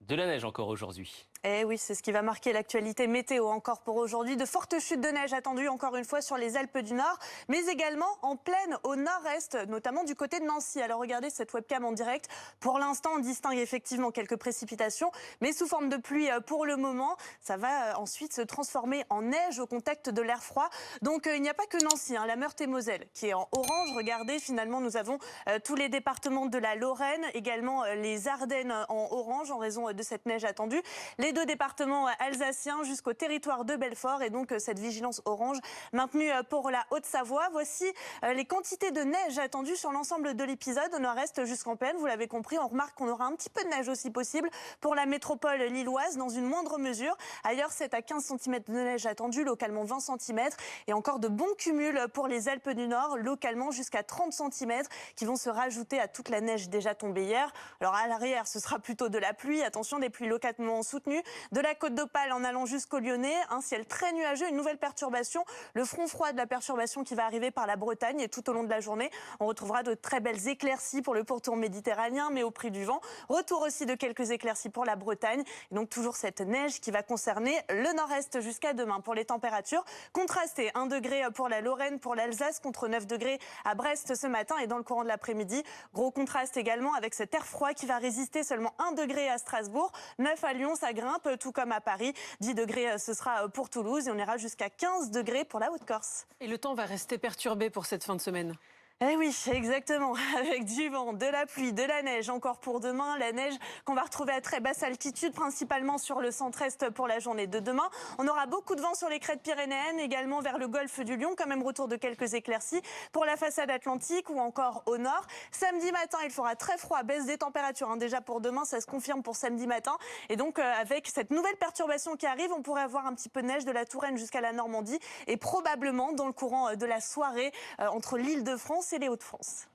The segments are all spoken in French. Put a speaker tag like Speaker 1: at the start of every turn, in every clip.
Speaker 1: De la neige encore aujourd'hui.
Speaker 2: Eh oui, c'est ce qui va marquer l'actualité météo encore pour aujourd'hui. De fortes chutes de neige attendues encore une fois sur les Alpes du Nord, mais également en plaine au nord-est, notamment du côté de Nancy. Alors regardez cette webcam en direct. Pour l'instant, on distingue effectivement quelques précipitations, mais sous forme de pluie pour le moment. Ça va ensuite se transformer en neige au contact de l'air froid. Donc il n'y a pas que Nancy, la Meurthe-et-Moselle qui est en orange. Regardez, finalement, nous avons tous les départements de la Lorraine, également les Ardennes en orange en raison de cette neige attendue. Les deux départements alsaciens jusqu'au territoire de Belfort et donc cette vigilance orange maintenue pour la Haute-Savoie. Voici les quantités de neige attendues sur l'ensemble de l'épisode au nord-est jusqu'en plaine. Vous l'avez compris, on remarque qu'on aura un petit peu de neige aussi possible pour la métropole lilloise dans une moindre mesure. Ailleurs, 7 à 15 cm de neige attendue, localement 20 cm et encore de bons cumuls pour les Alpes du Nord, localement jusqu'à 30 cm qui vont se rajouter à toute la neige déjà tombée hier. Alors à l'arrière, ce sera plutôt de la pluie. Attention, des pluies localement soutenues. De la côte d'Opale en allant jusqu'au Lyonnais, un ciel très nuageux, une nouvelle perturbation, le front froid de la perturbation qui va arriver par la Bretagne et tout au long de la journée, on retrouvera de très belles éclaircies pour le pourtour méditerranéen, mais au prix du vent. Retour aussi de quelques éclaircies pour la Bretagne. Et donc toujours cette neige qui va concerner le nord-est jusqu'à demain. Pour les températures, contrastées, 1 degré pour la Lorraine, pour l'Alsace, contre 9 degrés à Brest ce matin et dans le courant de l'après-midi. Gros contraste également avec cet air froid qui va résister seulement 1 degré à Strasbourg, 9 à Lyon, ça grimpe, tout comme à Paris. 10 degrés, ce sera pour Toulouse et on ira jusqu'à 15 degrés pour la Haute-Corse.
Speaker 3: Et le temps va rester perturbé pour cette fin de semaine.
Speaker 2: Eh oui, exactement, avec du vent, de la pluie, de la neige encore pour demain. La neige qu'on va retrouver à très basse altitude, principalement sur le centre-est pour la journée de demain. On aura beaucoup de vent sur les crêtes pyrénéennes, également vers le golfe du Lion, quand même retour de quelques éclaircies pour la façade atlantique ou encore au nord. Samedi matin, il fera très froid, baisse des températures. Déjà pour demain, ça se confirme pour samedi matin. Et donc avec cette nouvelle perturbation qui arrive, on pourrait avoir un petit peu de neige de la Touraine jusqu'à la Normandie et probablement dans le courant de la soirée entre l'Île-de-France et les Hauts-de-France.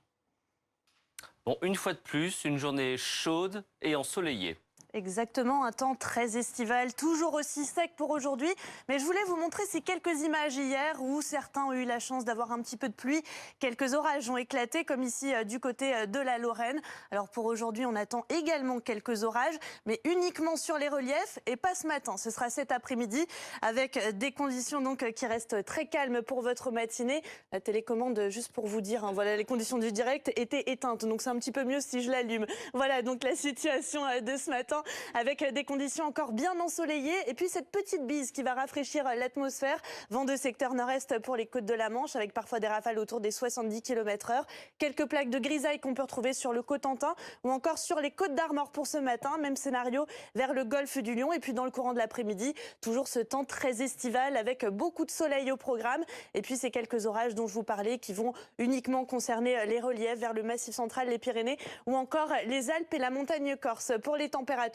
Speaker 1: Bon, une fois de plus, une journée chaude et ensoleillée.
Speaker 2: Exactement, un temps très estival, toujours aussi sec pour aujourd'hui. Mais je voulais vous montrer ces quelques images hier où certains ont eu la chance d'avoir un petit peu de pluie. Quelques orages ont éclaté, comme ici du côté de la Lorraine. Alors pour aujourd'hui, on attend également quelques orages, mais uniquement sur les reliefs et pas ce matin. Ce sera cet après-midi avec des conditions donc qui restent très calmes pour votre matinée. La télécommande, juste pour vous dire, voilà, les conditions du direct étaient éteintes. Donc c'est un petit peu mieux si je l'allume. Voilà donc la situation de ce matin, avec des conditions encore bien ensoleillées et puis cette petite bise qui va rafraîchir l'atmosphère. Vent de secteur nord-est pour les côtes de la Manche avec parfois des rafales autour des 70 km/h. Quelques plaques de grisaille qu'on peut retrouver sur le Cotentin ou encore sur les côtes d'Armor pour ce matin. Même scénario vers le golfe du Lion et puis dans le courant de l'après-midi, toujours ce temps très estival avec beaucoup de soleil au programme. Et puis ces quelques orages dont je vous parlais qui vont uniquement concerner les reliefs vers le Massif central, les Pyrénées ou encore les Alpes et la montagne corse. Pour les températures,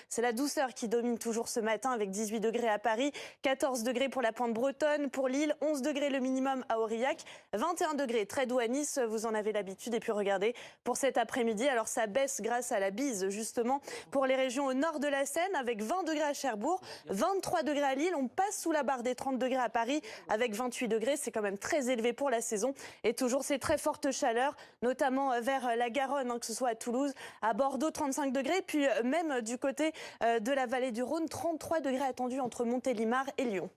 Speaker 2: c'est la douceur qui domine toujours ce matin avec 18 degrés à Paris, 14 degrés pour la pointe bretonne, pour Lille, 11 degrés le minimum à Aurillac, 21 degrés très doux à Nice, vous en avez l'habitude. Et puis regardez, pour cet après-midi, alors ça baisse grâce à la bise justement pour les régions au nord de la Seine avec 20 degrés à Cherbourg, 23 degrés à Lille, on passe sous la barre des 30 degrés à Paris avec 28 degrés, c'est quand même très élevé pour la saison. Et toujours ces très fortes chaleurs, notamment vers la Garonne, que ce soit à Toulouse, à Bordeaux, 35 degrés, puis même du côté de la vallée du Rhône, 33 degrés attendus entre Montélimar et Lyon.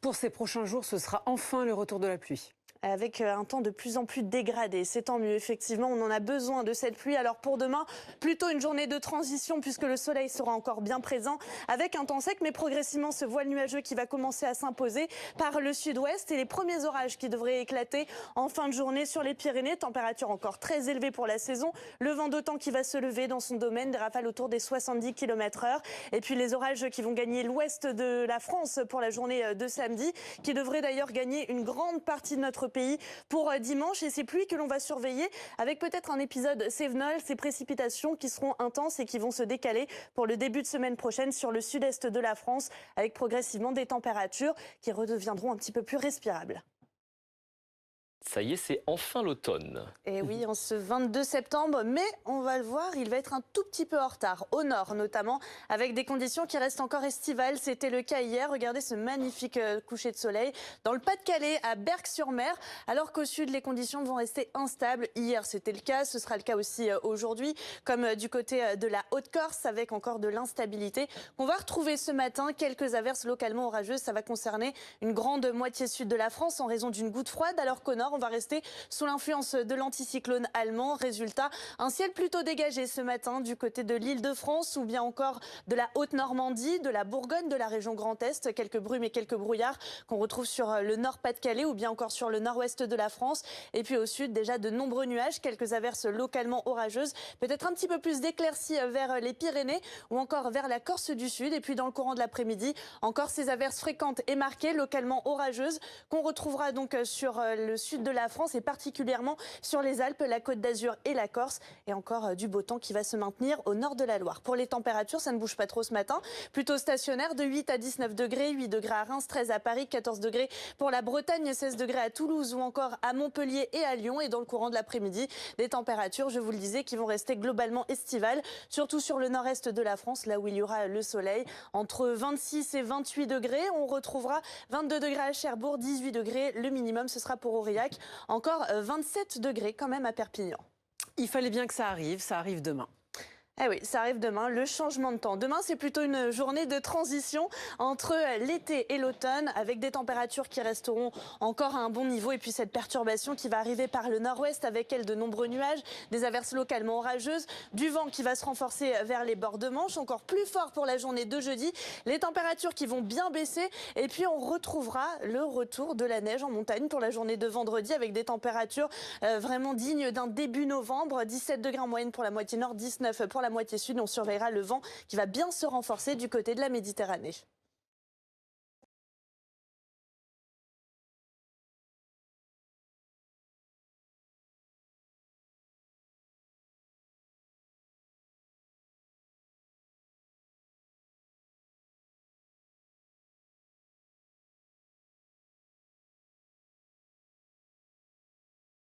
Speaker 3: Pour ces prochains jours, ce sera enfin le retour de la pluie.
Speaker 2: Avec un temps de plus en plus dégradé. C'est tant mieux, effectivement, on en a besoin de cette pluie. Alors pour demain, plutôt une journée de transition puisque le soleil sera encore bien présent avec un temps sec, mais progressivement ce voile nuageux qui va commencer à s'imposer par le sud-ouest et les premiers orages qui devraient éclater en fin de journée sur les Pyrénées. Température encore très élevée pour la saison. Le vent d'automne qui va se lever dans son domaine, des rafales autour des 70 km/h. Et puis les orages qui vont gagner l'ouest de la France pour la journée de samedi, qui devraient d'ailleurs gagner une grande partie de notre pays pour dimanche. Et ces pluies que l'on va surveiller avec peut-être un épisode sévenols, ces précipitations qui seront intenses et qui vont se décaler pour le début de semaine prochaine sur le sud-est de la France avec progressivement des températures qui redeviendront un petit peu plus respirables.
Speaker 1: Ça y est, c'est enfin l'automne.
Speaker 2: Et oui, en ce 22 septembre, mais on va le voir, il va être un tout petit peu en retard, au nord notamment, avec des conditions qui restent encore estivales. C'était le cas hier, regardez ce magnifique coucher de soleil dans le Pas-de-Calais, à Berck-sur-Mer, alors qu'au sud, les conditions vont rester instables. Hier, c'était le cas, ce sera le cas aussi aujourd'hui, comme du côté de la Haute-Corse, avec encore de l'instabilité. On va retrouver ce matin quelques averses localement orageuses, ça va concerner une grande moitié sud de la France en raison d'une goutte froide, alors qu'au nord, on va rester sous l'influence de l'anticyclone allemand. Résultat, un ciel plutôt dégagé ce matin du côté de l'Île-de-France ou bien encore de la Haute-Normandie, de la Bourgogne, de la région Grand Est. Quelques brumes et quelques brouillards qu'on retrouve sur le nord Pas-de-Calais ou bien encore sur le nord-ouest de la France. Et puis au sud, déjà de nombreux nuages, quelques averses localement orageuses, peut-être un petit peu plus d'éclaircies vers les Pyrénées ou encore vers la Corse du Sud. Et puis dans le courant de l'après-midi, encore ces averses fréquentes et marquées, localement orageuses, qu'on retrouvera donc sur le sud de la France et particulièrement sur les Alpes, la Côte d'Azur et la Corse. Et encore du beau temps qui va se maintenir au nord de la Loire. Pour les températures, ça ne bouge pas trop ce matin. Plutôt stationnaire de 8 à 19 degrés, 8 degrés à Reims, 13 à Paris, 14 degrés pour la Bretagne, 16 degrés à Toulouse ou encore à Montpellier et à Lyon. Et dans le courant de l'après-midi, des températures, je vous le disais, qui vont rester globalement estivales, surtout sur le nord-est de la France, là où il y aura le soleil. Entre 26 et 28 degrés, on retrouvera 22 degrés à Cherbourg, 18 degrés, le minimum, ce sera pour Aurillac. Encore 27 degrés quand même à Perpignan.
Speaker 3: Il fallait bien que ça arrive demain.
Speaker 2: Eh oui, ça arrive demain, le changement de temps. Demain, c'est plutôt une journée de transition entre l'été et l'automne, avec des températures qui resteront encore à un bon niveau. Et puis cette perturbation qui va arriver par le nord-ouest, avec elle de nombreux nuages, des averses localement orageuses, du vent qui va se renforcer vers les bords de Manche, encore plus fort pour la journée de jeudi. Les températures qui vont bien baisser. Et puis on retrouvera le retour de la neige en montagne pour la journée de vendredi, avec des températures vraiment dignes d'un début novembre. 17 degrés en moyenne pour la moitié nord, 19 pour la moitié sud. On surveillera le vent qui va bien se renforcer du côté de la Méditerranée.